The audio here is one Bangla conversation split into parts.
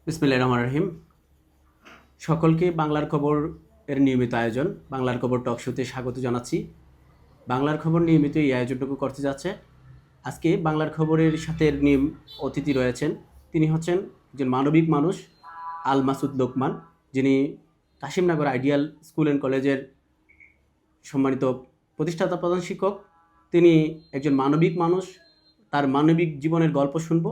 বিসমিল্লাহির রহমানির রহিম। সকলকে বাংলার খবর এর নিয়মিত আয়োজন বাংলার খবর টক শোতে স্বাগত জানাচ্ছি। বাংলার খবর নিয়মিত এই আয়োজনটুকু করতে যাচ্ছে। আজকে বাংলার খবরের সাথে অতিথি রয়েছেন। তিনি হচ্ছেন একজন মানবিক মানুষ, আল মাসুদ লোকমান, যিনি কাশিমনগর আইডিয়াল স্কুল অ্যান্ড কলেজের সম্মানিত প্রতিষ্ঠাতা প্রধান শিক্ষক। তিনি একজন মানবিক মানুষ, তার মানবিক জীবনের গল্প শুনব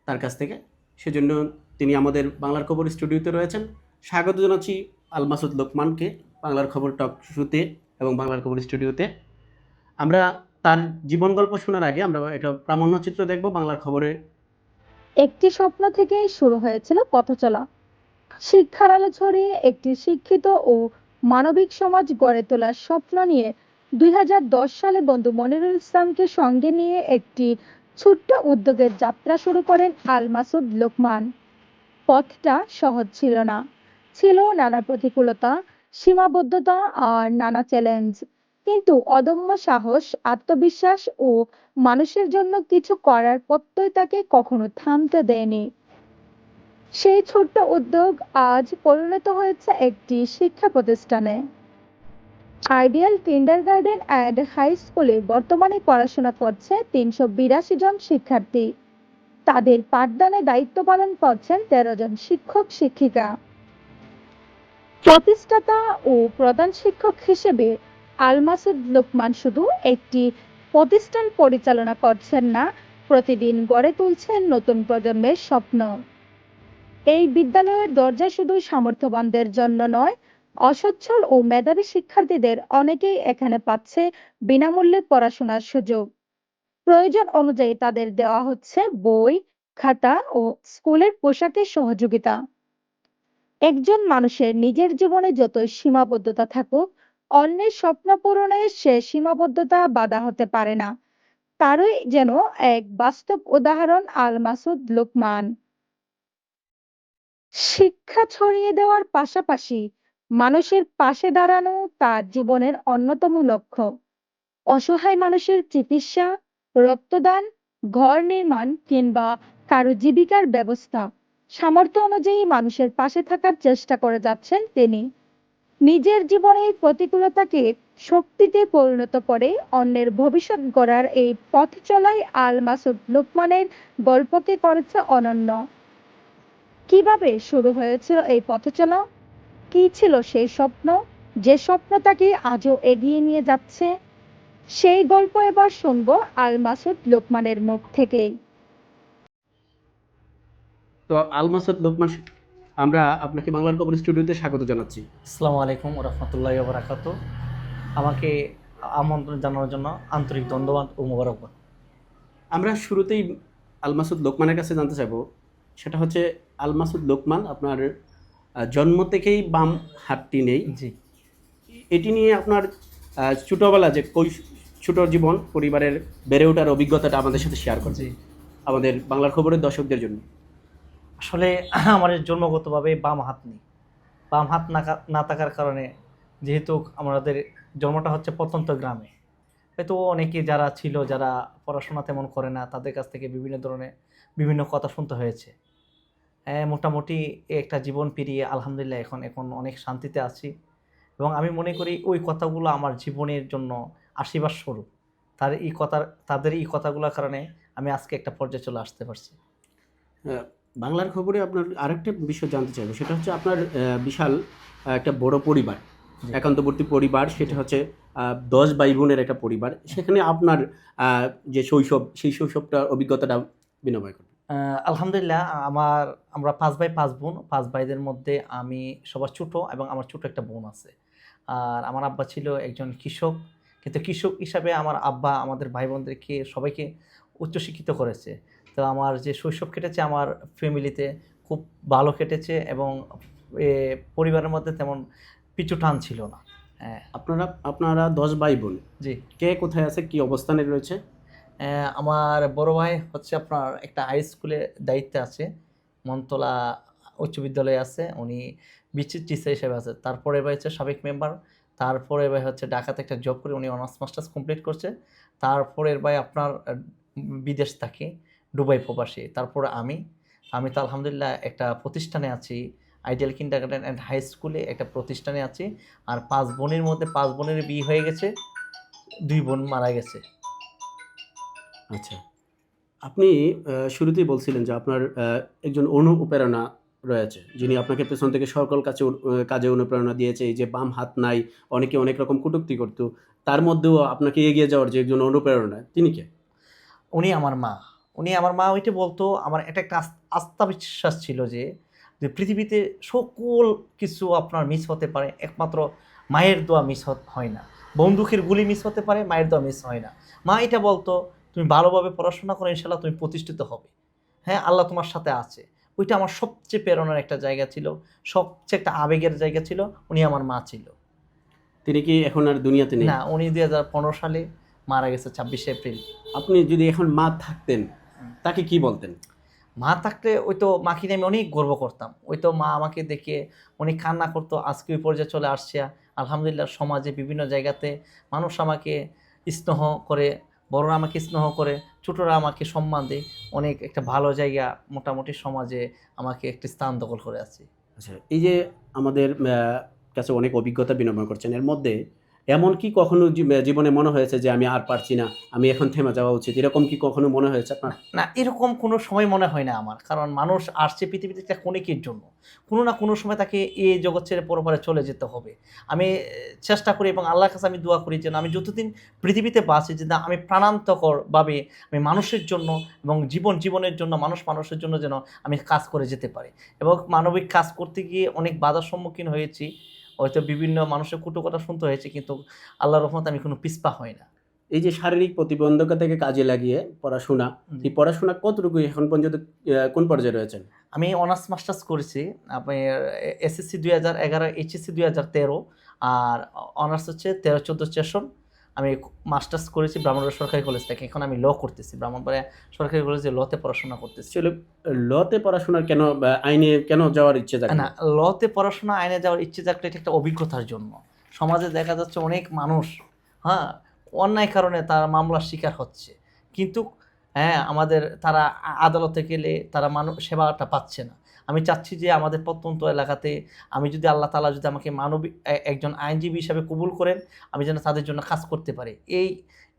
তার কাছ থেকে। সেজন্য তিনি আমাদের বাংলার খবর স্টুডিওতে রয়েছেন। স্বাগত জানাচ্ছি আল মাসুদ লোকমানকে বাংলার খবর টক শুতে এবং বাংলার খবর স্টুডিওতে। আমরা তার জীবন গল্প শোনার আগে আমরা একটা প্রামাণ্যচিত্র দেখব বাংলার খবরে। একটি স্বপ্ন থেকেই শুরু হয়েছিল পথ চলা। শিক্ষার আলো ছড়িয়ে একটি শিক্ষিত ও মানবিক সমাজ গড়ে তোলার স্বপ্ন নিয়ে 2010 সালে বন্ধু মনিরুল ইসলামকে সঙ্গে নিয়ে একটি ছোট্ট উদ্যোগের যাত্রা শুরু করেন আল মাসুদ লোকমান। পথটা সহজ ছিল না, ছিল নানা প্রতিকূলতা, সীমাবদ্ধতা আর নানা চ্যালেঞ্জ, কিন্তু অদম্য সাহস, আত্মবিশ্বাস ও মানুষের জন্য কিছু করার প্রত্যয় তাকে কখনো থামতে দেয়নি। সেই ছোট্ট উদ্যোগ আজ পরিণত হয়েছে একটি শিক্ষা প্রতিষ্ঠানে। আইডিয়াল কিন্ডারগার্টেন অ্যান্ড হাই স্কুলে বর্তমানে পড়াশোনা করছে 382 জন শিক্ষার্থী। তাদের পাঠদানে দায়িত্ব পালন করছেন 13 জন শিক্ষক শিক্ষিকা। প্রতিষ্ঠাতা ও প্রধান শিক্ষক হিসেবে আল মাসুদ লোকমান শুধু একটি প্রতিষ্ঠান পরিচালনা করছেন না, প্রতিদিন গড়ে তুলছেন নতুন প্রজন্মের স্বপ্ন। এই বিদ্যালয়ের দরজা শুধু সামর্থ্যবানদের জন্য নয়, অসচ্ছল ও মেধাবী শিক্ষার্থীদের অনেকেই এখানে পাচ্ছে বিনামূল্যে পড়াশোনার সুযোগ। প্রয়োজন অনুযায়ী তাদের দেওয়া হচ্ছে বই, খাতা ও স্কুলের পোশাকের সহযোগিতা। একজন মানুষের নিজের জীবনে যতই সীমাবদ্ধতা থাকুক, অন্যের স্বপ্ন পূরণে সে সীমাবদ্ধতা বাধা হতে পারে না। তারই যেন এক বাস্তব উদাহরণ আল মাসুদ লোকমান। শিক্ষা ছড়িয়ে দেওয়ার পাশাপাশি মানুষের পাশে দাঁড়ানো তার জীবনের অন্যতম লক্ষ্য। অসহায় মানুষের চিকিৎসা, রক্তদান, ঘর নির্মাণ কিংবা কারো জীবিকার ব্যবস্থা, সামর্থ্য অনুযায়ী মানুষের পাশে থাকার চেষ্টা করে যাচ্ছেন তিনি। নিজের জীবনের প্রতিকূলতাকে শক্তিতে পরিণত করে অন্যের ভবিষ্যৎ গড়ার এই পথ চলাই আল মাসুদ লোকমানের গল্পকে করেছে অনন্য। কিভাবে শুরু হয়েছিল এই পথ চলা, কি ছিল সেই স্বপ্ন, যে স্বপ্ন তাকে আজও এগিয়ে নিয়ে যাচ্ছে, সেই গল্প এবার শুনবো আল মাসুদ লোকমানের মুখ থেকেই। তো আল মাসুদ লোকমান, আমরা আপনাকে বাংলার খবর স্টুডিওতে স্বাগত জানাচ্ছি। আসসালামু আলাইকুম রহমতুল্লাহ বারাকাত। আমাকে আমন্ত্রণ জানানোর জন্য আন্তরিক ধন্যবাদ ও মোবারকবাদ। আমরা শুরুতেই আল মাসুদ লোকমানের কাছে জানতে চাইব, সেটা হচ্ছে আল মাসুদ লোকমান আপনার জন্ম থেকেই বাম হাতটি নেই। জি, এটি নিয়ে আপনার ছোটোবেলা যে ছোট জীবন পরিবারের বেড়ে ওঠার অভিজ্ঞতাটা আমাদের সাথে শেয়ার করছি জি। আমাদের বাংলার খবরের দর্শকদের জন্য। আসলে আমার জন্মগতভাবে বাম হাত নেই। বাম হাত না থাকার কারণে, যেহেতু আমাদের জন্মটা হচ্ছে প্রত্যন্ত গ্রামে, হয়তো অনেকে যারা ছিল, যারা পড়াশোনা তেমন করে না, তাদের কাছ থেকে বিভিন্ন ধরনের বিভিন্ন কথা শুনতে হয়েছে। মোটামুটি একটা জীবন পেরিয়ে আলহামদুলিল্লাহ এখন অনেক শান্তিতে আছি, এবং আমি মনে করি ওই কথাগুলো আমার জীবনের জন্য আশীর্বাদ স্বরূপ। তাদের এই কথাগুলোর কারণে আমি আজকে একটা পর্যায়ে চলে আসতে পারছি। বাংলার খবরে আপনার আরেকটা বিষয় জানতে চাইবো, সেটা হচ্ছে আপনার বিশাল একটা বড় পরিবার, জি। একান্তবর্তী পরিবার, সেটা হচ্ছে 10 ভাই বোনের একটা পরিবার। সেখানে আপনার যে সেই শৈশবটার অভিজ্ঞতাটা বিনিময় করবেন। আলহামদুলিল্লাহ, আমরা 5 ভাই 5 বোন। 5 ভাইদের মধ্যে আমি সবার ছোট, এবং আমার ছোট একটা বোন আছে। আর আমার আব্বা ছিল একজন কৃষক, কিন্তু কৃষক হিসাবে আমার আব্বা আমাদের ভাই বোনদেরকে সবাইকে উচ্চশিক্ষিত করেছে। তো আমার যে শৈশব কেটেছে আমার ফ্যামিলিতে খুব ভালো কেটেছে, এবং পরিবারের মধ্যে তেমন পিছু টান ছিল না। হ্যাঁ। আপনারা 10 ভাই বোন, জি। কে কোথায় আছে, কি অবস্থানে রয়েছে? আমার বড় ভাই হচ্ছে আপনার একটা হাই স্কুলে দায়িত্বে আছে, মনতলা উচ্চ বিদ্যালয়ে আছে, উনি বিচিত্র টিচার হিসেবে আছে। তারপরে ভাই হচ্ছে সাবেক মেম্বার। তারপরে ভাই হচ্ছে ঢাকাতে একটা জব করে উনি অনার্স মাস্টার্স কমপ্লিট করছে। তারপরের ভাই আপনার বিদেশ থাকে, দুবাই প্রবাসী। তারপরে আমি, আমি তো আলহামদুলিল্লাহ একটা প্রতিষ্ঠানে আছি, আইডিয়াল কিন্ডারগার্টেন অ্যান্ড হাই স্কুলে একটা প্রতিষ্ঠানে আছি। আর 5 বোনের মধ্যে 5 বোনের বিয়ে হয়ে গেছে, 2 বোন মারা গেছে। আচ্ছা, আপনি শুরুতেই বলছিলেন যে আপনার একজন অনুপ্রেরণা রয়েছে, যিনি আপনাকে পেছন থেকে সকল কাজে অনুপ্রেরণা দিয়েছে। এই যে বাম হাত নাই, অনেকে অনেক রকম কটূক্তি করতো, তার মধ্যেও আপনাকে এগিয়ে যাওয়ার যে একজন অনুপ্রেরণা, তিনি কে? উনি আমার মা। উনি আমার মা ওইটা বলতো, আমার এটা একটা আস্থা বিশ্বাস ছিল যে পৃথিবীতে সকল কিছু আপনার মিস হতে পারে, একমাত্র মায়ের দোয়া মিস হয় না। বন্দুকের গুলি মিস হতে পারে, মায়ের দোয়া মিস হয় না। মা এটা বলতো, তুমি ভালোভাবে পড়াশোনা করো, ইনশাল্লাহ তুমি প্রতিষ্ঠিত হবে। হ্যাঁ, আল্লাহ তোমার সাথে আছে। ওইটা আমার সবচেয়ে প্রেরণার একটা জায়গা ছিল, সবচেয়ে একটা আবেগের জায়গা ছিল। উনি আমার মা ছিল। তিনি কি এখন আর দুনিয়াতে নেই? না, উনি 2015 সালে মারা গেছে 26 এপ্রিল। আপনি যদি এখন মা থাকতেন, তাকে কি বলতেন? মা থাকলে ওই তো মাকে নিয়ে আমি অনেক গর্ব করতাম। ওই তো মা আমাকে দেখে অনেক কান্না করতো। আজকে ওই পর্যায়ে চলে আসছে। আলহামদুলিল্লাহ, সমাজে বিভিন্ন জায়গাতে মানুষ আমাকে স্নেহ করে, বড়রা আমাকে স্নেহ করে, ছোটরা আমাকে সম্মান দেয়। অনেক একটা ভালো জায়গা মোটামুটি সমাজে আমাকে একটি স্থান দখল করে আছে। আচ্ছা, এই যে আমাদের কাছে অনেক অভিজ্ঞতা বিনিময় করছেন, এর মধ্যে এমন কি কখনো জীবনে মনে হয়েছে যে আমি আর পারছি না, আমি এখন থেমে যাওয়া উচিত, এরকম কি কখনো মনে হয়েছে আপনার? না, এরকম কোনো সময় মনে হয় না আমার। কারণ মানুষ আসছে পৃথিবীতে একটা ক্ষণিকের জন্য। কোনো না কোনো সময় তাকে এই জগৎ ছেড়ে পরপারে চলে যেতে হবে। আমি চেষ্টা করি এবং আল্লাহর কাছে আমি দোয়া করি যেন আমি যতদিন পৃথিবীতে বাঁচি, যে না আমি প্রাণান্তকরভাবে আমি মানুষের জন্য এবং জীবনের জন্য, মানুষের জন্য যেন আমি কাজ করে যেতে পারি। এবং মানবিক কাজ করতে গিয়ে অনেক বাধার সম্মুখীন হয়েছি। হয়তো বিভিন্ন মানুষের কটু কথা শুনতে হয়েছে, কিন্তু আল্লাহর রহমতে আমি কোনো পিছপা হই না। এই যে শারীরিক প্রতিবন্ধকতাকে কাজে লাগিয়ে পড়াশোনা, এই পড়াশোনা কতটুকু এখন পর্যন্ত কোন পর্যায়ে রয়েছেন? আমি অনার্স মাস্টার্স করেছি। আপনি এসএসসি 2011, এইচএসসি 2013, আর অনার্স হচ্ছে 13-14 সেশন। আমি মাস্টার্স করেছি ব্রাহ্মণবাড়িয়া সরকারি কলেজ থেকে। এখন আমি ল করতেছি, ব্রাহ্মণবাড়িয়া সরকারি কলেজে লতে পড়াশোনা করতেছি। আসলে লতে পড়াশোনার কেন বা আইনে কেন যাওয়ার ইচ্ছে জাগে? না, লতে পড়াশোনা, আইনে যাওয়ার ইচ্ছে থাকলে এটা একটা অভিজ্ঞতার জন্য। সমাজে দেখা যাচ্ছে অনেক মানুষ, হ্যাঁ, অন্যায় কারণে তারা মামলার শিকার হচ্ছে, কিন্তু হ্যাঁ, আমাদের তারা আদালতে গেলে তারা সেবাটা পাচ্ছে না। আমি চাচ্ছি যে আমাদের প্রত্যন্ত এলাকাতে আমি যদি আল্লাহ তাআলা যদি আমাকে মানবিক একজন আইনজীবী হিসাবে কবুল করেন, আমি যেন তাদের জন্য কাজ করতে পারি, এই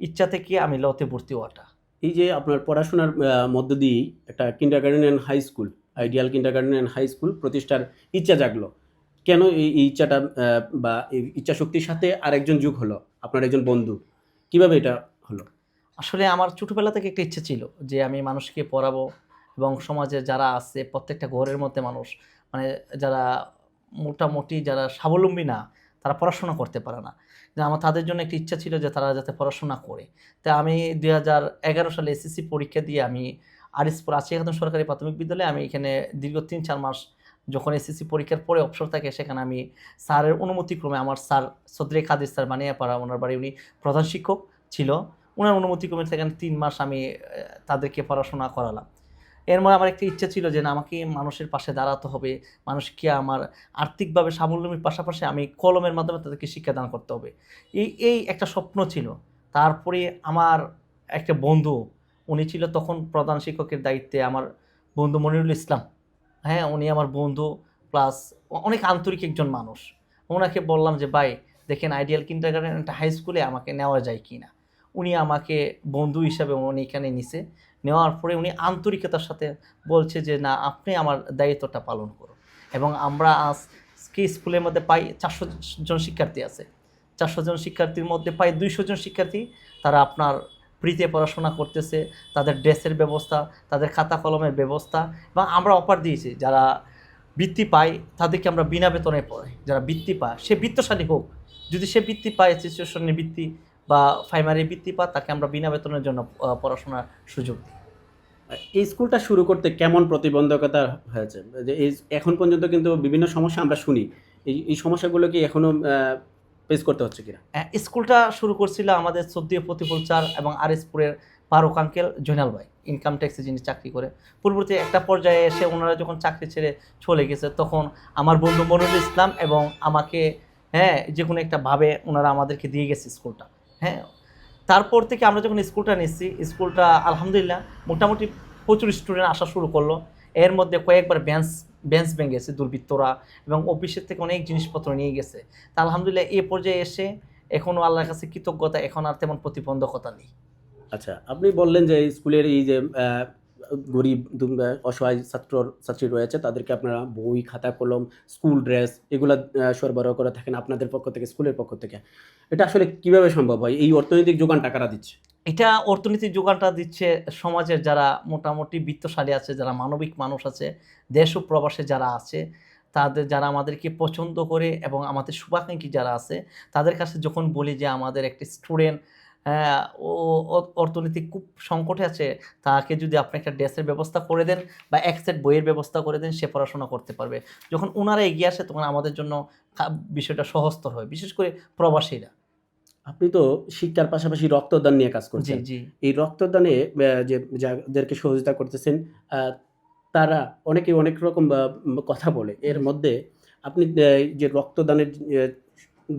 ইচ্ছা থেকে আমি লতে ভর্তি হওয়াটা। এই যে আপনার পড়াশোনার মধ্য দিয়েই একটা kindergarten and high school, ideal kindergarten and high school প্রতিষ্ঠার ইচ্ছা জাগলো, কেন এই ইচ্ছাটা বা এই ইচ্ছা শক্তির সাথে আরেকজন যুগ হলো, আপনার একজন বন্ধু, কিভাবে এটা হলো? আসলে আমার ছোটোবেলা থেকে একটা ইচ্ছে ছিল যে আমি মানুষকে পড়াবো এবং সমাজে যারা আছে প্রত্যেকটা ঘরের মধ্যে মানুষ, মানে যারা মোটামুটি যারা স্বাবলম্বী না, তারা পড়াশোনা করতে পারে না, যে আমার তাদের জন্য একটা ইচ্ছা ছিল যে তারা যাতে পড়াশোনা করে। তা আমি 2011 সালে এসএসসি পরীক্ষা দিয়ে আমি আরিসপুর আছিয়া খাতুন সরকারি প্রাথমিক বিদ্যালয়ে আমি এখানে দীর্ঘ 3-4 মাস যখন এসএসসি পরীক্ষার পরে অবসর থাকে, সেখানে আমি স্যারের অনুমতিক্রমে, আমার স্যার সদরে কাদের স্যার বানিয়াপাড়া, ওনার বাড়ি, উনি প্রধান শিক্ষক ছিল, ওনার অনুমতিক্রমে সেখানে 3 মাস আমি তাদেরকে পড়াশোনা করালাম। এর মধ্যে আমার একটা ইচ্ছা ছিল যে না, আমাকে মানুষের পাশে দাঁড়াতে হবে, মানুষকে আমার আর্থিকভাবে স্বাবলম্বীর পাশাপাশি আমি কলমের মাধ্যমে তাদেরকে শিক্ষাদান করতে হবে। এই একটা স্বপ্ন ছিল। তারপরে আমার একটা বন্ধু, উনি ছিল তখন প্রধান শিক্ষকের দায়িত্বে, আমার বন্ধু মনিরুল ইসলাম। হ্যাঁ, উনি আমার বন্ধু, প্লাস অনেক আন্তরিক একজন মানুষ। ওনাকে বললাম যে ভাই দেখেন, আইডিয়াল কিন্ডারগার্টেন একটা হাই স্কুলে আমাকে নেওয়া যায় কি না। উনি আমাকে বন্ধু হিসাবে উনি এখানে নিছে। নেওয়ার পরে উনি আন্তরিকতার সাথে বলছে যে না, আপনি আমার দায়িত্বটা পালন করুন। এবং আমরা আজকে স্কুলের মধ্যে প্রায় 400 জন শিক্ষার্থী আছে। 400 জন শিক্ষার্থীর মধ্যে প্রায় 200 জন শিক্ষার্থী তারা আপনার ফ্রিতে পড়াশোনা করতেছে। তাদের ড্রেসের ব্যবস্থা, তাদের খাতা কলমের ব্যবস্থা, এবং আমরা অফার দিয়েছি যারা বৃত্তি পায় তাদেরকে আমরা বিনা বেতনে পড়াই। যারা বৃত্তি পায় সে বৃত্তশালী হোক, যদি সে বৃত্তি পায়, সিচুয়েশনের বৃত্তি বা প্রাইমারি বৃত্তি পায়, তাকে আমরা বিনা বেতনের জন্য পড়াশোনার সুযোগ দিই। এই স্কুলটা শুরু করতে কেমন প্রতিবন্ধকতা হয়েছে? যে এই এখন পর্যন্ত কিন্তু বিভিন্ন সমস্যা আমরা শুনি, এই সমস্যাগুলো কি এখনো ফেস করতে হচ্ছে কিনা? স্কুলটা শুরু করছিল আমাদের সদ্যীয় প্রতিপলচার এবং আরিসপুরের ফারুক আঙ্কেল, জৈনাল ভাই, ইনকাম ট্যাক্সে যিনি চাকরি করে। পূর্ববর্তী একটা পর্যায়ে এসে ওনারা যখন চাকরি ছেড়ে চলে গেছে, তখন আমার বন্ধু মনিরুল ইসলাম এবং আমাকে, হ্যাঁ, যে কোনো একটা ভাবে ওনারা আমাদেরকে দিয়ে গেছে স্কুলটা। হ্যাঁ, তারপর থেকে আমরা যখন স্কুলটা নিচ্ছি, স্কুলটা আলহামদুলিল্লাহ মোটামুটি প্রচুর স্টুডেন্ট আসা শুরু করলো। এর মধ্যে কয়েকবার বেঞ্চ ভেঙেছে দুর্বৃত্তরা, এবং অফিসের থেকে অনেক জিনিসপত্র নিয়ে গেছে। তা আলহামদুলিল্লাহ এই পর্যায়ে এসে এখনও আল্লাহর কাছে কৃতজ্ঞতা, এখন আর তেমন প্রতিবন্ধকতা নেই। আচ্ছা, আপনি বললেন যে স্কুলের এই যে গরিব অসহায় ছাত্রী রয়েছে, তাদেরকে আপনারা বই, খাতা, কলম, স্কুল ড্রেস এগুলা সরবরাহ করে থাকেন আপনাদের পক্ষ থেকে, স্কুলের পক্ষ থেকে। এটা আসলে কিভাবে সম্ভব হয়? এই অর্থনৈতিক যোগানটা কারা দিচ্ছে? এটা অর্থনীতির যোগানটা দিচ্ছে সমাজের যারা মোটামুটি বিত্তশালী আছে, যারা মানবিক মানুষ আছে, দেশ ও প্রবাসে যারা আছে, তাদের যারা আমাদেরকে পছন্দ করে এবং আমাদের শুভাকাঙ্ক্ষী যারা আছে, তাদের কাছে যখন বলি যে আমাদের একটি স্টুডেন্ট ও অর্থনৈতিক খুব সংকটে আছে, তাকে যদি আপনি একটা ড্রেসের ব্যবস্থা করে দেন বা এক সেট বইয়ের ব্যবস্থা করে দেন, সে পড়াশোনা করতে পারবে। যখন ওনারা এগিয়ে আসে তখন আমাদের জন্য বিষয়টা সহজতর হয়, বিশেষ করে প্রবাসীরা। আপনি তো শিক্ষার পাশাপাশি রক্তদান নিয়ে কাজ জি করছেন। জি এই রক্তদানে যে যাদেরকে সহযোগিতা করতেছেন, তারা অনেকে অনেক রকম কথা বলে। এর মধ্যে আপনি যে রক্তদানের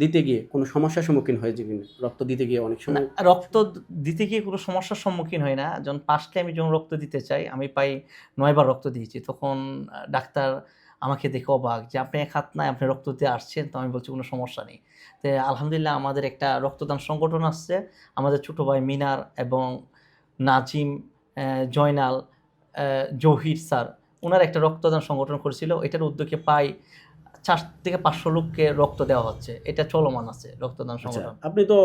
দিতে গিয়ে কোনো সমস্যার সম্মুখীন হয়েছে কিনা? রক্ত দিতে গিয়ে অনেক না, সময় রক্ত দিতে গিয়ে কোনো সমস্যার সম্মুখীন হয় না। যখন পাস্টে আমি যখন রক্ত দিতে চাই, আমি প্রায় ৯ বার রক্ত দিয়েছি। তখন ডাক্তার আমাকে দেখে অবাক যে, "আপনি এক হাত নাই, আপনি রক্ত দিতে আসছেন?" তো আমি বলছি, "কোনো সমস্যা নেই।" তো আলহামদুলিল্লাহ আমাদের একটা রক্তদান সংগঠন আসছে। আমাদের ছোটো ভাই মিনার এবং নাজিম, জয়নাল, জহির স্যার, উনারা একটা রক্তদান সংগঠন করেছিল। এটার উদ্যোগে প্রায় ৪ থেকে ৫০০ লোককে রক্ত দেওয়া হচ্ছে। এটা চলমান আছে রক্তদান আচ্ছা, সংগঠন। আপনি তো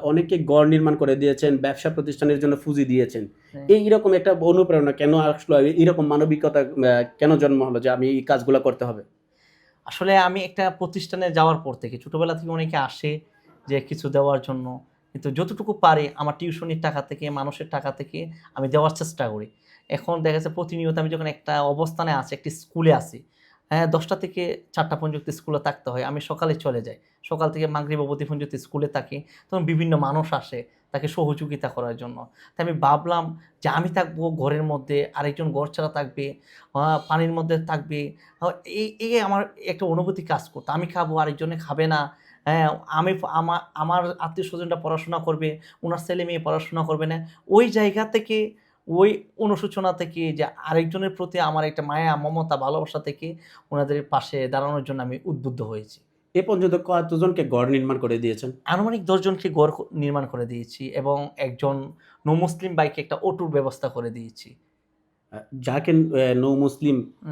অনেকে গড় নির্মাণ করে দিয়েছেন, ব্যবসা প্রতিষ্ঠানের জন্য পুঁজি দিয়েছেন। হ্যাঁ। এইরকম একটা অনুপ্রেরণা কেন আসলো? এইরকম মানবিকতা কেন জন্ম হলো যে আমি এই কাজগুলো করতে হবে? আসলে আমি একটা প্রতিষ্ঠানে যাওয়ার পর থেকে, ছোটোবেলা থেকে অনেকে আসে যে কিছু দেওয়ার জন্য, কিন্তু যতটুকু পারি আমার টিউশনির টাকা থেকে, মানুষের টাকা থেকে আমি দেওয়ার চেষ্টা করি। এখন দেখা যাচ্ছে প্রতিনিয়ত আমি যখন একটা অবস্থানে আছি, একটি স্কুলে আছি, হ্যাঁ, ১০টা থেকে ৪টা পর্যন্ত স্কুলে থাকতে হয়। আমি সকালে চলে যাই, সকাল থেকে মাগরিব অবধি পর্যন্ত স্কুলে থাকি। তখন বিভিন্ন মানুষ আসে তাকে সহযোগিতা করার জন্য। তাই আমি ভাবলাম যে আমি থাকবো ঘরের মধ্যে, আরেকজন ঘর ছাড়া থাকবে, পানির মধ্যে থাকবে। এই আমার একটা অনুভূতি কাজ করতো। আমি খাবো, আরেকজনে খাবে না। হ্যাঁ, আমি আমার আত্মীয়স্বজনরা পড়াশোনা করবে, উনার ছেলে-মেয়ে পড়াশোনা করবে না। ওই জায়গা থেকে, ওই অনুশোচনা থেকে, যে আরেকজনের প্রতি আমার একটা মায়া, মমতা, ভালোবাসা থেকে উনাদের পাশে দাঁড়ানোর জন্য আমি উদ্বুদ্ধ হয়েছি। এ পর্যন্ত কতজনকে গড় নির্মাণ করে দিয়েছেন? আনুমানিক ১০ জনকে ঘর নির্মাণ করে দিয়েছি এবং একজন মুসলিম ভাইকে একটা অটোর ব্যবস্থা করে দিয়েছি। যাকে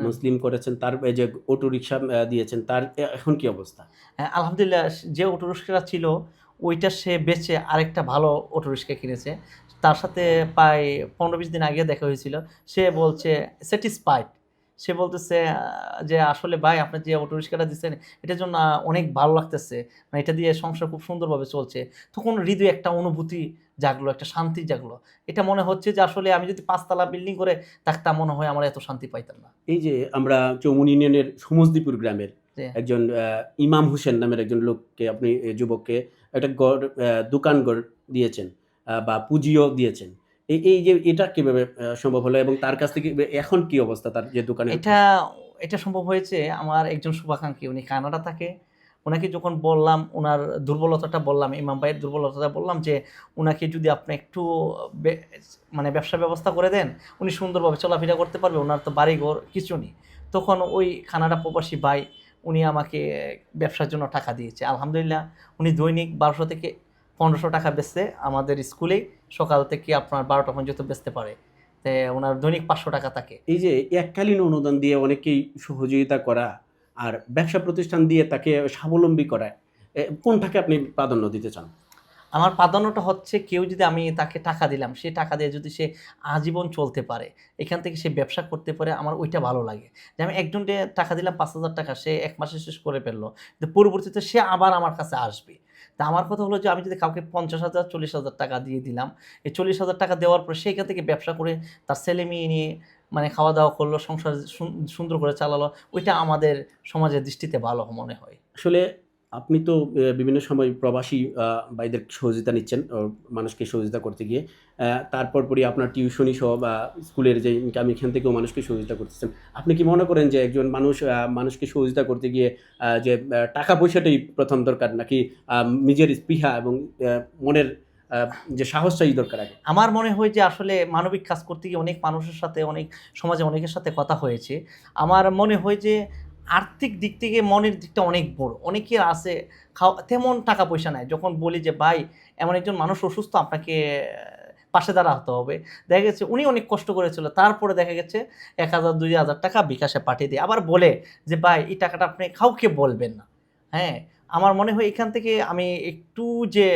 মুসলিম করেছেন, তার এই যে অটো রিকশা দিয়েছেন, তার এখন কি অবস্থা? হ্যাঁ, আলহামদুলিল্লাহ যে অটোরিক্সাটা ছিল ওইটা সে বেচে আরেকটা ভালো অটোরিক্সা কিনেছে। তার সাথে প্রায় ১৫-২০ দিন আগে দেখা হয়েছিল। সে বলছে স্যাটিসফাইড। সে বলতেছে যে, "আসলে ভাই আপনি যে অটোরিক্সাটা দিচ্ছেন এটার জন্য অনেক ভালো লাগতেছে। মানে এটা দিয়ে সংসার খুব সুন্দরভাবে চলছে।" তখন হৃদয়ে একটা অনুভূতি জাগলো, একটা শান্তি জাগলো। এটা মনে হচ্ছে যে আসলে আমি যদি ৫ তলা বিল্ডিং করে থাকতাম, মনে হয় আমার এত শান্তি পাইতাম না। এই যে আমরা চৌমুহনী ইউনিয়নের সমজদিপুর গ্রামের যে একজন ইমাম হোসেন নামের একজন লোককে, আপনি যুবককে একটা দোকান গড় দিয়েছেন, বা পুঁজিও দিয়েছেন। এই যে এটা কিভাবে সম্ভব হলো এবং তার কাছ থেকে এখন কি অবস্থা তার যে দোকানে? এটা সম্ভব হয়েছে আমার একজন শুভাকাঙ্ক্ষী, উনি কানাডা থাকে। উনাকে যখন বললাম, উনার দুর্বলতাটা বললাম, ইমাম ভাইয়ের দুর্বলতাটা বললাম যে, উনাকে যদি আপনি একটু বে মানে ব্যবসার ব্যবস্থা করে দেন, উনি সুন্দরভাবে চলাফেরা করতে পারবে। উনার তো বাড়িঘর কিছু নেই। তখন ওই কানাডা প্রবাসী ভাই, উনি আমাকে ব্যবসার জন্য টাকা দিয়েছে। আলহামদুলিল্লাহ উনি দৈনিক ১২০০ থেকে ১৫০০ টাকা বেচে আমাদের স্কুলেই সকাল থেকে আপনার ১২টা পর্যন্ত বেচতে পারে। উনার দৈনিক ৫০০ টাকা থাকে। এই যে এককালীন অনুদান দিয়ে অনেকেই সহযোগিতা করা আর ব্যবসা প্রতিষ্ঠান দিয়ে তাকে স্বাবলম্বী করা, কোনটাকে আপনি প্রাধান্য দিতে চান? আমার প্রাধান্যটা হচ্ছে কেউ যদি আমি তাকে টাকা দিলাম, সে টাকা দিয়ে যদি সে আজীবন চলতে পারে, এখান থেকে সে ব্যবসা করতে পারে, আমার ওইটা ভালো লাগে। যে আমি একজনকে টাকা দিলাম ৫,০০০ টাকা, সে ১ মাসে শেষ করে ফেললো। কিন্তু পরবর্তীতে সে আবার আমার কাছে আসবে। তা আমার কথা হলো যে আমি যদি কাউকে ৫০,০০০, ৪০,০০০ টাকা দিয়ে দিলাম, এই ৪০,০০০ টাকা দেওয়ার পর সে এখান থেকে ব্যবসা করে তার ছেলে-মেয়ে নিয়ে মানে খাওয়া-দাওয়া করলো, সংসার সুন্দর করে চালালো, ওইটা আমাদের সমাজের দৃষ্টিতে ভালো মনে হয়। আসলে আপনি তো বিভিন্ন সময় প্রবাসী ভাইদের সহযোগিতা নিচ্ছেন, মানুষকে সহযোগিতা করতে গিয়ে। তারপর পরই আপনার টিউশনি সহ বা স্কুলের যে ইনকাম, এখান থেকেও মানুষকে সহযোগিতা করতেছেন। আপনি কি মনে করেন যে একজন মানুষকে সহযোগিতা করতে গিয়ে যে টাকা পয়সাটাই প্রথম দরকার, নাকি নিজের স্পৃহা এবং মনের যে সাহসটাই দরকার আগে? আমার মনে হয় যে আসলে মানবিক কাজ করতে গিয়ে অনেক মানুষের সাথে, অনেক সমাজে অনেকের সাথে কথা হয়েছে। আমার মনে হয় যে আর্থিক দিক থেকে মনের দিকটা অনেক বড়। অনেকের আছে তেমন টাকা পয়সা নাই। যখন বলি যে ভাই এমন একজন মানুষ অসুস্থ, আপনাকে পাশে দাঁড়াতে হবে। দেখা গেছে উনি অনেক কষ্ট করেছিল। তারপরে দেখা গেছে ১,০০০ ২,০০০ টাকা বিকাশে পাঠিয়ে দেয়। আবার বলে যে ভাই এই টাকাটা আপনি কাউকে বলবেন না। হ্যাঁ? আমার মনে হয় এখান থেকে আমি একটু যে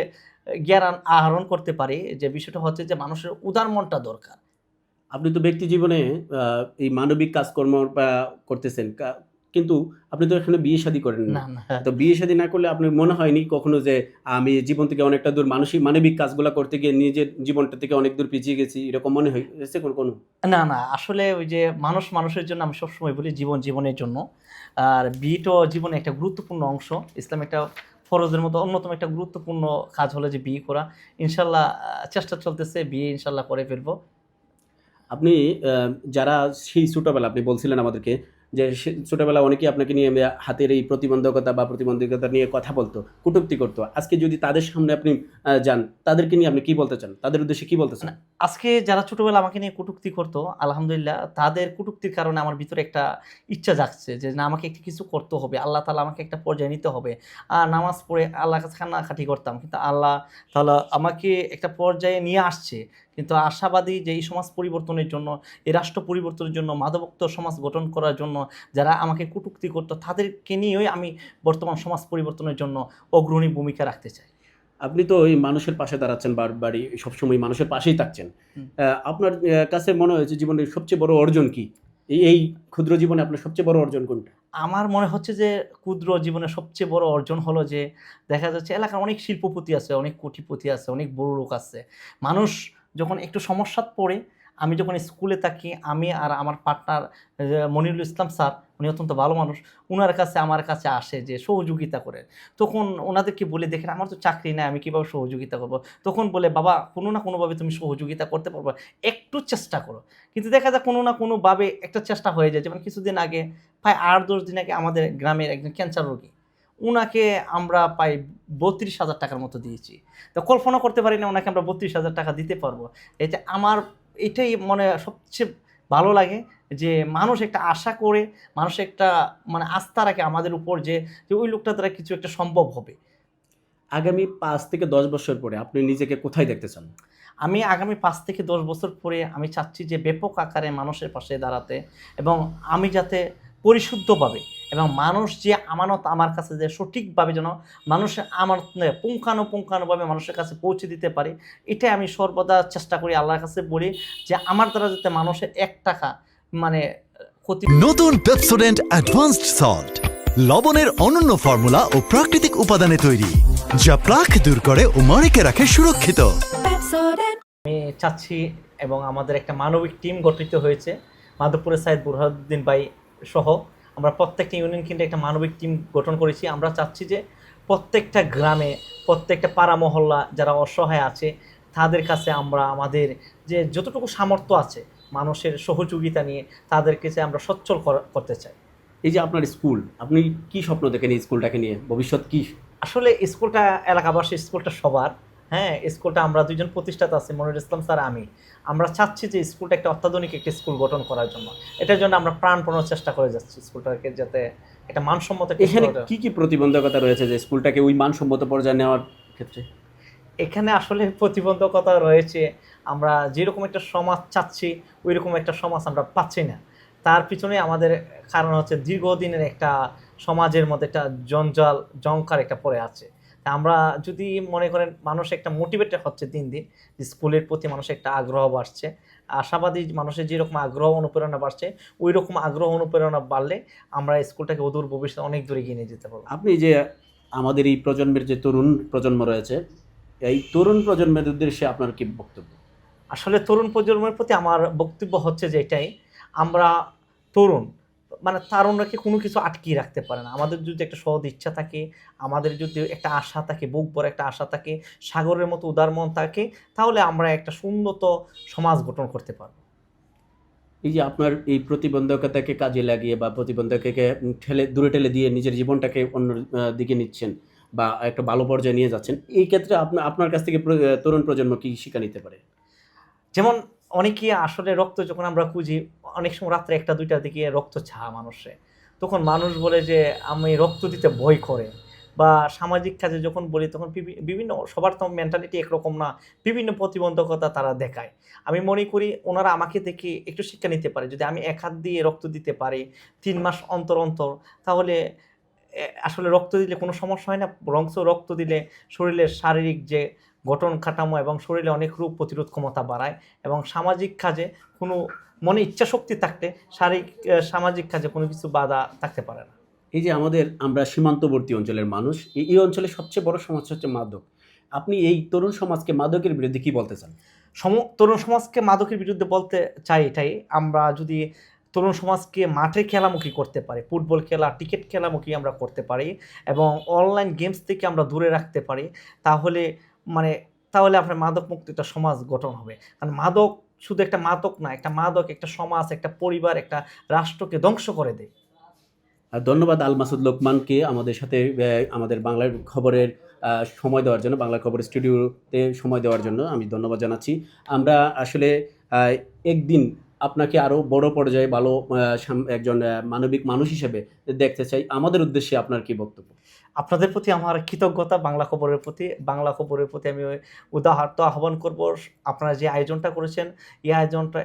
জ্ঞান আহরণ করতে পারি, যে বিষয়টা হচ্ছে যে মানুষের উদার মনটা দরকার। আপনি তো ব্যক্তি জীবনে এই মানবিক কাজকর্ম করতেছেন। কিন্তু আপনি তো এখনো বিয়ে-শাদী করেননি। না, না। তো বিয়ে-শাদী না করলে আপনার মনে হয়নি কখনো যে আমি জীবন থেকে অনেকটা দূর মানবিক কাজগুলা করতে গিয়ে নিজের জীবনটা থেকে অনেক দূর পিছিয়ে গেছি, এরকম মনে হয়েছে কোনো? না, না। আসলে ওই যে মানুষ মানুষের জন্য, আমি সবসময় বলি জীবন জীবনের জন্য। আর বিয়েটাও জীবনের একটা গুরুত্বপূর্ণ অংশ। ইসলামে একটা ফরজের মতো অন্যতম একটা গুরুত্বপূর্ণ কাজ হলো যে বিয়ে করা। ইনশাআল্লাহ চেষ্টা চলতেছে, বিয়ে ইনশাআল্লাহ করে ফেলবো। আপনি যারা সেই ছোটবেলা আপনি বলছিলেন আমাদেরকে যে ছোটবেলায় অনেকেই আপনাকে নিয়ে হাতের এই প্রতিবন্ধকতা বা প্রতিবন্ধকতা নিয়ে কথা বলতো, কটূক্তি করতো। আজকে যদি তাদের সামনে আপনি যান, তাদেরকে নিয়ে আপনি কি বলতে চান? তাদের উদ্দেশ্যে কি বলতে চান? না, আজকে যারা ছোটবেলা আমাকে নিয়ে কটূক্তি করতো, আলহামদুলিল্লাহ তাদের কটূক্তির কারণে আমার ভিতরে একটা ইচ্ছা জাগছে যে না, আমাকে একটা কিছু করতে হবে। আল্লাহ তাআলা আমাকে একটা পর্যায়ে নিতে হবে। নামাজ পড়ে আল্লাহর কাছে কান্নাকাটি করতাম। কিন্তু আল্লাহ তাআলা আমাকে একটা পর্যায়ে নিয়ে আসছে। কিন্তু আশাবাদী যে এই সমাজ পরিবর্তনের জন্য, এই রাষ্ট্র পরিবর্তনের জন্য, মাদকমুক্ত সমাজ গঠন করার জন্য যারা আমাকে কটূক্তি করতো, তাদেরকে নিয়েই আমি বর্তমান সমাজ পরিবর্তনের জন্য অগ্রণী ভূমিকা রাখতে চাই। আপনি তো এই মানুষের পাশে দাঁড়াচ্ছেন, বারবারই সবসময় মানুষের পাশেই থাকছেন। হুম। আপনার কাছে মনে হয়েছে জীবনের সবচেয়ে বড় অর্জন কি? এই ক্ষুদ্র জীবনে আপনার সবচেয়ে বড় অর্জন কোনটা? আমার মনে হচ্ছে যে ক্ষুদ্র জীবনের সবচেয়ে বড় অর্জন হলো যে দেখা যাচ্ছে এলাকার অনেক শিল্পপতি আছে, অনেক কোটিপতি আছে, অনেক বড় লোক আছে। মানুষ যখন একটু সমস্যায় পড়ে, আমি যখন স্কুলে থাকি, আমি আর আমার পার্টনার মনিরুল ইসলাম স্যার, উনি অত্যন্ত ভালো মানুষ, উনার কাছে আমার কাছে আসে যে সহযোগিতা করে। তখন ওনাদেরকে বলে, দেখেন আমার তো চাকরি নাই, আমি কীভাবে সহযোগিতা করব? তখন বলে, বাবা কোনো না কোনোভাবে তুমি সহযোগিতা করতে পারবা, একটু চেষ্টা করো। কিন্তু দেখা যায় কোনো না কোনোভাবে একটা চেষ্টা হয়ে যায়। যেমন কিছুদিন আগে, প্রায় ৮-১০ দিন আগে আমাদের গ্রামের একজন ক্যান্সার রোগী, উনাকে আমরা প্রায় ৩২,০০০ টাকার মতো দিয়েছি। তো কল্পনা করতে পারি না ওনাকে আমরা ৩২,০০০ টাকা দিতে পারবো। এটা আমার, এটাই মনে সবচেয়ে ভালো লাগে যে মানুষ একটা আশা করে, মানুষ একটা মানে আস্থা রাখে আমাদের উপর যে ওই লোকটা দ্বারা কিছু একটা সম্ভব হবে। আগামী ৫ থেকে ১০ বছর পরে আপনি নিজেকে কোথায় দেখতে চান? আমি আগামী ৫ থেকে ১০ বছর পরে আমি চাচ্ছি যে ব্যাপক আকারে মানুষের পাশে দাঁড়াতে, এবং আমি যাতে পরিশুদ্ধভাবে, এবং মানুষ যে আমানত আমার কাছে যে সঠিকভাবে যেন মানুষের আমানত পুঙ্খানুপুঙ্খানুভাবে মানুষের কাছে পৌঁছে দিতে পারি, এটাই আমি সর্বদা চেষ্টা করি। আল্লাহর কাছে বলি যে আমার দ্বারা যাতে মানুষের ১ টাকা মানে ক্ষতি। নতুন পেপসোডেন্ট অ্যাডভান্সড সল্ট, লবণের অনন্য ফর্মুলা ও প্রাকৃতিক উপাদানে তৈরি, যা প্লাক দূর করে ও মরিকে রাখে সুরক্ষিত। আমি চাচ্ছি, এবং আমাদের একটা মানবিক টিম গঠিত হয়েছে মাধবপুরের সাইদ বুরহানুদ্দিন ভাই সহ, আমরা প্রত্যেকটা ইউনিয়ন কেন্দ্রে একটা মানবিক টিম গঠন করেছি। আমরা চাচ্ছি যে প্রত্যেকটা গ্রামে, প্রত্যেকটা পাড়া মহল্লা যারা অসহায় আছে, তাদের কাছে আমরা আমাদের যে যতটুকু সামর্থ্য আছে মানুষের সহযোগিতা নিয়ে তাদেরকে যে আমরা সচ্ছল করতে চাই। এই যে আপনার স্কুল, আপনি কি স্বপ্ন দেখেন এই স্কুলটাকে নিয়ে? ভবিষ্যৎ কি? আসলে স্কুলটা এলাকাবাসী, স্কুলটা সবার। হ্যাঁ, স্কুলটা আমরা দুইজন প্রতিষ্ঠাতা আছি, মনিরুল ইসলাম স্যার, আমি। আমরা চাচ্ছি যে স্কুলটা একটা অত্যাধুনিক একটি স্কুল গঠন করার জন্য। এটার জন্য আমরা প্রাণপণ চেষ্টা করে যাচ্ছি স্কুলটাকে যাতে একটা মানসম্মত একটা এখানে স্কুল হয়। কি প্রতিবন্ধকতা রয়েছে যে স্কুলটাকে ওই মানসম্মত পর্যায়ে নেওয়ার ক্ষেত্রে? এখানে আসলে প্রতিবন্ধকতা রয়েছে। আমরা যেরকম একটা সমাজ চাচ্ছি, ওইরকম একটা সমাজ আমরা পাচ্ছি না। তার পিছনে আমাদের কারণ হচ্ছে দীর্ঘদিনের একটা সমাজের মধ্যে একটা জঞ্জাল জংকার একটা পড়ে আছে। তা আমরা যদি মনে করেন মানুষ একটা মোটিভেটেড হচ্ছে দিন দিন, স্কুলের প্রতি মানুষের একটা আগ্রহ বাড়ছে, আশাবাদী মানুষের যেরকম আগ্রহ অনুপ্রেরণা বাড়ছে, ওই রকম আগ্রহ অনুপ্রেরণা বাড়লে আমরা স্কুলটাকে অদূর ভবিষ্যতে অনেক দূরে এগিয়ে নিয়ে যেতে পারবো। আপনি যে আমাদের এই প্রজন্মের যে তরুণ প্রজন্ম রয়েছে, এই তরুণ প্রজন্মের উদ্দেশ্যে আপনার কি বক্তব্য? আসলে তরুণ প্রজন্মের প্রতি আমার বক্তব্য হচ্ছে যে এটাই, আমরা তরুণ, মানে তারুণরাকে কোনো কিছু আটকিয়ে রাখতে পারে না। আমাদের যদি একটা সৎ ইচ্ছা থাকে, আমাদের যদি একটা আশা থাকে, বুক ভরে একটা আশা থাকে, সাগরের মতো উদার মন থাকে, তাহলে আমরা একটা উন্নত সমাজ গঠন করতে পারবো। এই যে আপনার এই প্রতিবন্ধকতাকে কাজে লাগিয়ে বা প্রতিবন্ধককে দূরে ঠেলে দিয়ে নিজের জীবনটাকে অন্য দিকে নিচ্ছেন, বা একটা ভালো পর্যায়ে নিয়ে যাচ্ছেন, এই ক্ষেত্রে আপনার কাছ থেকে তরুণ প্রজন্ম কি শিক্ষা নিতে পারে? যেমন অনেকেই আসলে রক্ত যখন আমরা খুঁজি, অনেক সময় রাত্রে 1টা-2টার দিকে রক্ত চায় মানুষে, তখন মানুষ বলে যে আমি রক্ত দিতে ভয় করে। বা সামাজিক কাজে যখন বলি তখন বিভিন্ন সবার তো মেন্টালিটি একরকম না, বিভিন্ন প্রতিবন্ধকতা তারা দেখায়। আমি মনে করি ওনারা আমাকে দেখে একটু শিক্ষা নিতে পারে। যদি আমি 1 হাত দিয়ে রক্ত দিতে পারি 3 মাস অন্তর অন্তর, তাহলে আসলে রক্ত দিলে কোনো সমস্যা হয় না। বরঞ্চ রক্ত দিলে শরীরের শারীরিক যে গঠন কাঠামো এবং শরীরে অনেক রোগ প্রতিরোধ ক্ষমতা বাড়ায়, এবং সামাজিক কাজে কোনো মনে ইচ্ছাশক্তি থাকলে সামাজিক কাজে কোনো কিছু বাধা থাকতে পারে না। এই যে আমরা সীমান্তবর্তী অঞ্চলের মানুষ, এই অঞ্চলে সবচেয়ে বড় সমস্যা হচ্ছে মাদক। আপনি এই তরুণ সমাজকে মাদকের বিরুদ্ধে কি বলতে চান? তরুণ সমাজকে মাদকের বিরুদ্ধে বলতে চাই এটাই, আমরা যদি তরুণ সমাজকে মাঠে খেলামুখী করতে পারি, ফুটবল খেলা, ক্রিকেট খেলামুখী আমরা করতে পারি, এবং অনলাইন গেমস থেকে আমরা দূরে রাখতে পারি, তাহলে মানে তাহলে আপনার মাদক মুক্ত একটা সমাজ গঠন হবে। কারণ মাদক শুধু একটা মাদক না, একটা মাদক একটা সমাজ, একটা পরিবার, একটা রাষ্ট্রকে ধ্বংস করে দেয়। ধন্যবাদ আল মাসুদ লোকমানকে আমাদের সাথে আমাদের বাংলার খবরের সময় দেওয়ার জন্য, বাংলা খবর স্টুডিওতে সময় দেওয়ার জন্য আমি ধন্যবাদ জানাচ্ছি। আমরা আসলে একদিন আপনাকে আরও বড় পর্যায়ে ভালো একজন মানবিক মানুষ হিসেবে দেখতে চাই। আমাদের উদ্দেশ্যে আপনার কি বক্তব্য? আপনাদের প্রতি আমার কৃতজ্ঞতা, বাংলা খবরের প্রতি আমি উদাহরত আহ্বান করব। আপনারা যে আয়োজনটা করেছেন, এই আয়োজনটা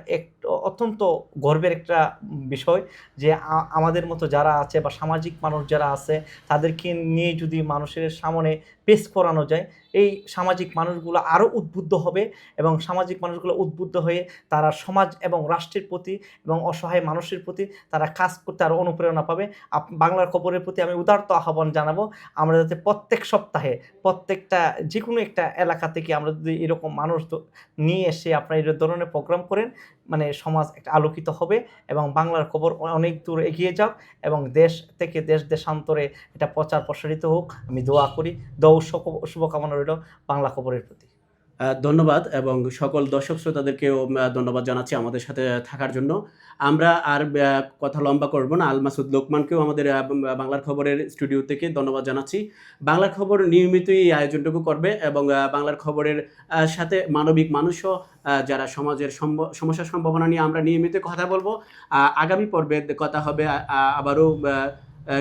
অত্যন্ত গর্বের একটা বিষয়, যে আমাদের মতো যারা আছে বা সামাজিক মানুষ যারা আছে তাদেরকে নিয়ে যদি মানুষের সামনে পেশ করানো যায়, এই সামাজিক মানুষগুলো আরও উদ্বুদ্ধ হবে, এবং সামাজিক মানুষগুলো উদ্বুদ্ধ হয়ে তারা সমাজ এবং রাষ্ট্রের প্রতি এবং অসহায় মানুষের প্রতি তারা কাজ করতে আরও অনুপ্রেরণা পাবে। বাংলার খবরের প্রতি আমি উদারত আহ্বান জানাবো, আমরা যাতে প্রত্যেক সপ্তাহে প্রত্যেকটা যে কোনো একটা এলাকা থেকে আমরা যদি এরকম মানুষ নিয়ে এসে আপনারা এই ধরনের প্রোগ্রাম করেন, মানে সমাজ একটা আলোকিত হবে, এবং বাংলার খবর অনেক দূর এগিয়ে যাক, এবং দেশ থেকে দেশান্তরে এটা প্রচার প্রসারিত হোক। আমি দোয়া করি, শুভকামনা রইল বাংলা খবরের প্রতি। ধন্যবাদ, এবং সকল দর্শক শ্রোতাদেরকেও ধন্যবাদ জানাচ্ছি আমাদের সাথে থাকার জন্য। আমরা আর কথা লম্বা করব না। আল মাসুদ লোকমানকেও আমাদের বাংলার খবরের স্টুডিও থেকে ধন্যবাদ জানাচ্ছি। বাংলার খবর নিয়মিতই এই আয়োজনটুকু করবে, এবং বাংলার খবরের সাথে মানবিক মানুষও যারা সমাজের সমস্যার সম্ভাবনা নিয়ে আমরা নিয়মিত কথা বলবো। আগামী পর্বে কথা হবে আবারও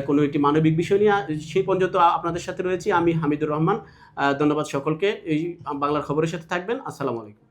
কোনো একটি মানবিক বিষয় নিয়ে। সেই পর্যন্ত আপনাদের সাথে রয়েছি আমি হামিদুর রহমান। ধন্যবাদ সকলকে। এই বাংলার খবরের সাথে থাকবেন। আসসালামু আলাইকুম।